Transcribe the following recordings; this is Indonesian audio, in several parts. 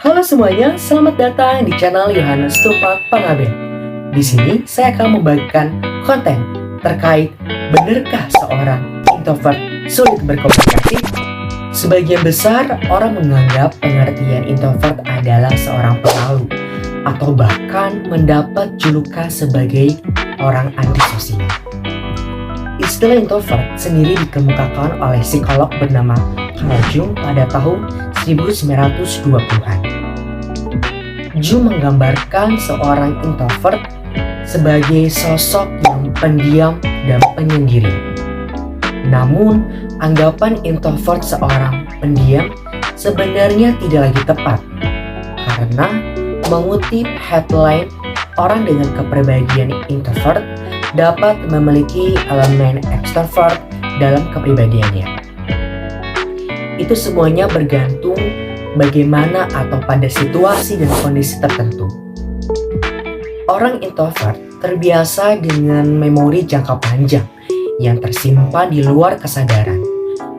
Halo semuanya, selamat datang di channel Yohanes Tupak Pangaben. Di sini saya akan membagikan konten terkait benarkah seorang introvert sulit berkomunikasi? Sebagian besar orang menganggap pengertian introvert adalah seorang pemalu atau bahkan mendapat julukan sebagai orang antisosial. Istilah introvert sendiri dikemukakan oleh psikolog bernama Carl Jung pada tahun 1920-an. Jung menggambarkan seorang introvert sebagai sosok yang pendiam dan penyendiri. Namun, anggapan introvert seorang pendiam sebenarnya tidak lagi tepat, karena mengutip headline, orang dengan kepribadian introvert dapat memiliki elemen extrovert dalam kepribadiannya. Itu semuanya bergantung bagaimana atau pada situasi dan kondisi tertentu. Orang introvert terbiasa dengan memori jangka panjang yang tersimpan di luar kesadaran.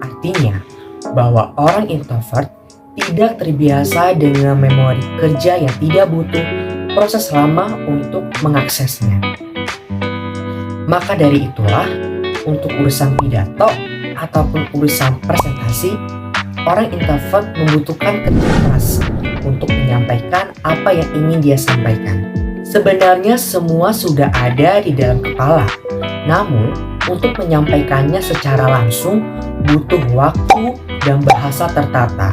Artinya, bahwa orang introvert tidak terbiasa dengan memori kerja yang tidak butuh proses lama untuk mengaksesnya. Maka dari itulah, untuk urusan pidato ataupun urusan presentasi, orang introvert membutuhkan kerja keras untuk menyampaikan apa yang ingin dia sampaikan. Sebenarnya semua sudah ada di dalam kepala, namun untuk menyampaikannya secara langsung butuh waktu dan bahasa tertata.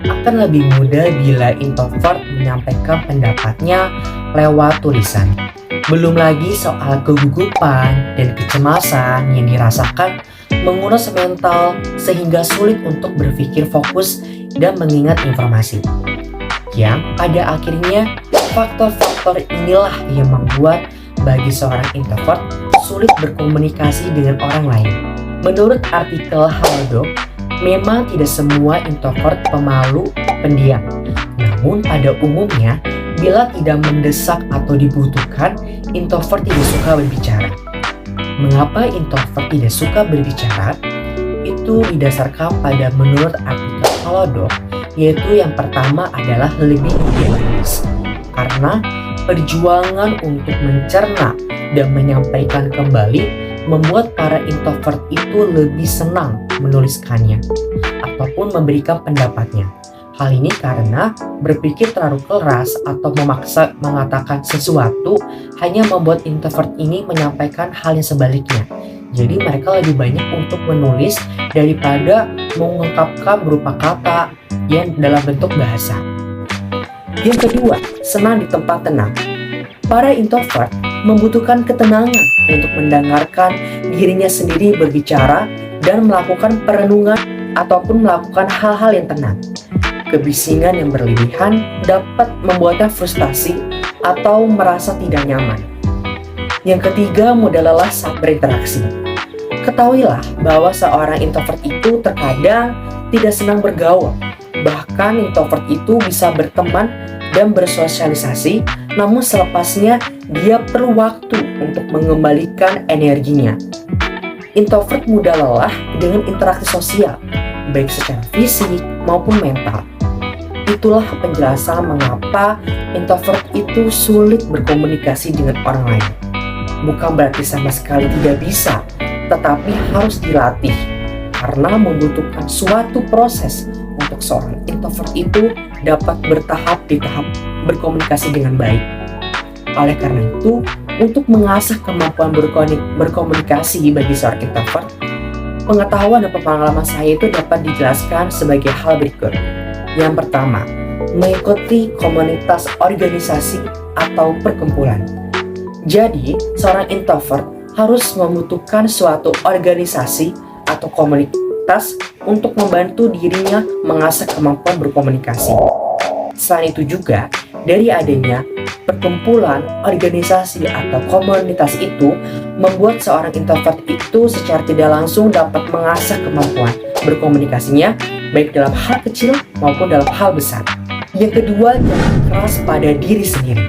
Akan lebih mudah bila introvert menyampaikan pendapatnya lewat tulisan. Belum lagi soal kegugupan dan kecemasan yang dirasakan menguras mental sehingga sulit untuk berpikir fokus dan mengingat informasi. Yang pada akhirnya faktor-faktor inilah yang membuat bagi seorang introvert sulit berkomunikasi dengan orang lain. Menurut artikel Halodoc, memang tidak semua introvert pemalu pendiam. Namun pada umumnya, bila tidak mendesak atau dibutuhkan, introvert tidak suka berbicara. Mengapa introvert tidak suka berbicara? Itu didasarkan pada menurut artikel Halodoc, yaitu yang pertama adalah lebih idealis. Karena perjuangan untuk mencerna dan menyampaikan kembali membuat para introvert itu lebih senang menuliskannya ataupun memberikan pendapatnya. Hal ini karena berpikir terlalu keras atau memaksa mengatakan sesuatu hanya membuat introvert ini menyampaikan hal yang sebaliknya. Jadi mereka lebih banyak untuk menulis daripada mengungkapkan berupa kata yang dalam bentuk bahasa. Yang kedua, senang di tempat tenang. Para introvert membutuhkan ketenangan untuk mendengarkan dirinya sendiri berbicara dan melakukan perenungan ataupun melakukan hal-hal yang tenang. Kebisingan yang berlebihan dapat membuatnya frustasi atau merasa tidak nyaman. Yang ketiga, mudah lelah saat berinteraksi. Ketahuilah bahwa seorang introvert itu terkadang tidak senang bergaul. Bahkan introvert itu bisa berteman dan bersosialisasi, namun selepasnya dia perlu waktu untuk mengembalikan energinya. Introvert mudah lelah dengan interaksi sosial, baik secara fisik maupun mental. Itulah penjelasan mengapa introvert itu sulit berkomunikasi dengan orang lain. Bukan berarti sama sekali tidak bisa, tetapi harus dilatih karena membutuhkan suatu proses untuk seorang introvert itu dapat bertahap di tahap berkomunikasi dengan baik. Oleh karena itu, untuk mengasah kemampuan berkomunikasi bagi seorang introvert, pengetahuan dan pengalaman saya itu dapat dijelaskan sebagai hal berikut. Yang pertama, mengikuti komunitas organisasi atau perkumpulan. Jadi, seorang introvert harus membutuhkan suatu organisasi atau komunitas untuk membantu dirinya mengasah kemampuan berkomunikasi. Selain itu juga, dari adanya perkumpulan, organisasi, atau komunitas itu membuat seorang introvert itu secara tidak langsung dapat mengasah kemampuan berkomunikasinya baik dalam hal kecil maupun dalam hal besar. Yang kedua, jangan keras pada diri sendiri.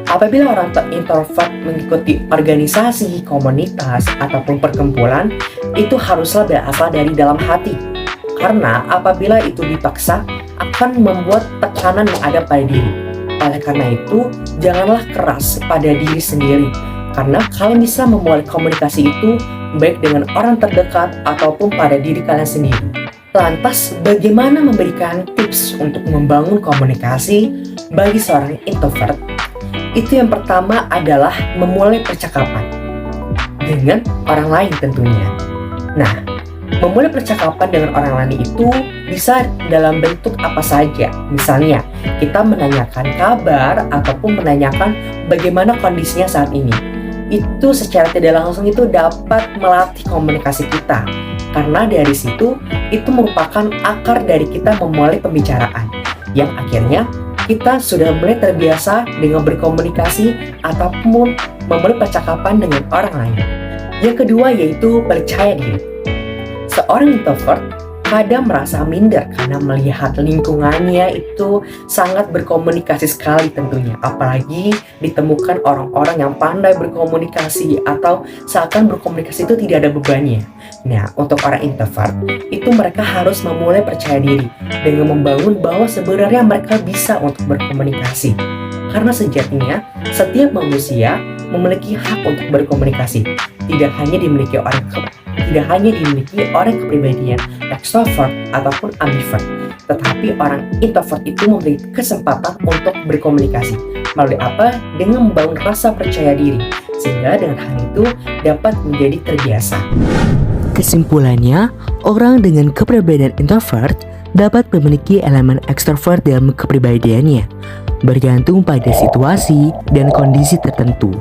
Apabila orang introvert mengikuti organisasi, komunitas, ataupun perkumpulan, itu haruslah berasal dari dalam hati. Karena apabila itu dipaksa, akan membuat tekanan yang ada pada diri. Oleh karena itu, janganlah keras pada diri sendiri, karena kalian bisa memulai komunikasi itu baik dengan orang terdekat ataupun pada diri kalian sendiri. Lantas, bagaimana memberikan tips untuk membangun komunikasi bagi seorang introvert? Itu yang pertama adalah memulai percakapan dengan orang lain tentunya. Nah, memulai percakapan dengan orang lain itu bisa dalam bentuk apa saja. Misalnya, kita menanyakan kabar ataupun menanyakan bagaimana kondisinya saat ini. Itu secara tidak langsung itu dapat melatih komunikasi kita. Karena dari situ, itu merupakan akar dari kita memulai pembicaraan. Yang akhirnya, kita sudah mulai terbiasa dengan berkomunikasi ataupun memulai percakapan dengan orang lain. Yang kedua yaitu percaya diri. Seorang introvert kadang merasa minder karena melihat lingkungannya itu sangat berkomunikasi sekali tentunya. Apalagi ditemukan orang-orang yang pandai berkomunikasi atau seakan berkomunikasi itu tidak ada bebannya. Nah, untuk orang introvert, itu mereka harus memulai percaya diri dengan membangun bahwa sebenarnya mereka bisa untuk berkomunikasi. Karena sejatinya, setiap manusia memiliki hak untuk berkomunikasi. Tidak hanya dimiliki orang kepribadian extrovert ataupun ambivert, tetapi orang introvert itu memiliki kesempatan untuk berkomunikasi. Melalui apa? Dengan membangun rasa percaya diri, sehingga dengan hal itu dapat menjadi terbiasa. Kesimpulannya, orang dengan kepribadian introvert dapat memiliki elemen ekstrovert dalam kepribadiannya, bergantung pada situasi dan kondisi tertentu.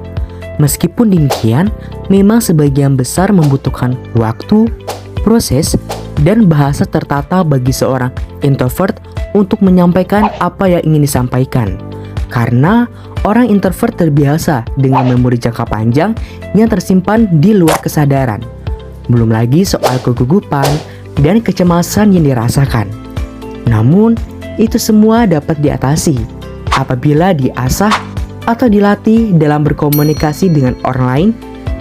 Meskipun demikian, memang sebagian besar membutuhkan waktu, proses, dan bahasa tertata bagi seorang introvert untuk menyampaikan apa yang ingin disampaikan. Karena orang introvert terbiasa dengan memori jangka panjang yang tersimpan di luar kesadaran. Belum lagi soal kegugupan dan kecemasan yang dirasakan. Namun, itu semua dapat diatasi apabila diasah atau dilatih dalam berkomunikasi dengan orang lain,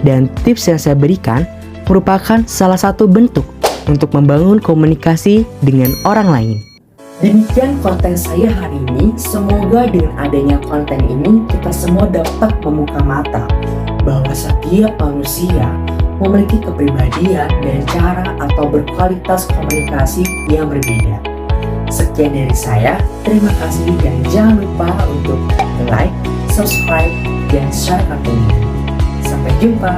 dan tips yang saya berikan merupakan salah satu bentuk untuk membangun komunikasi dengan orang lain. Demikian konten saya hari ini. Semoga dengan adanya konten ini kita semua dapat membuka mata bahwa setiap manusia memiliki kepribadian dan cara atau berkualitas komunikasi yang berbeda. Sekian dari saya, terima kasih dan jangan lupa untuk like, subscribe, dan share konten ini. Sampai jumpa.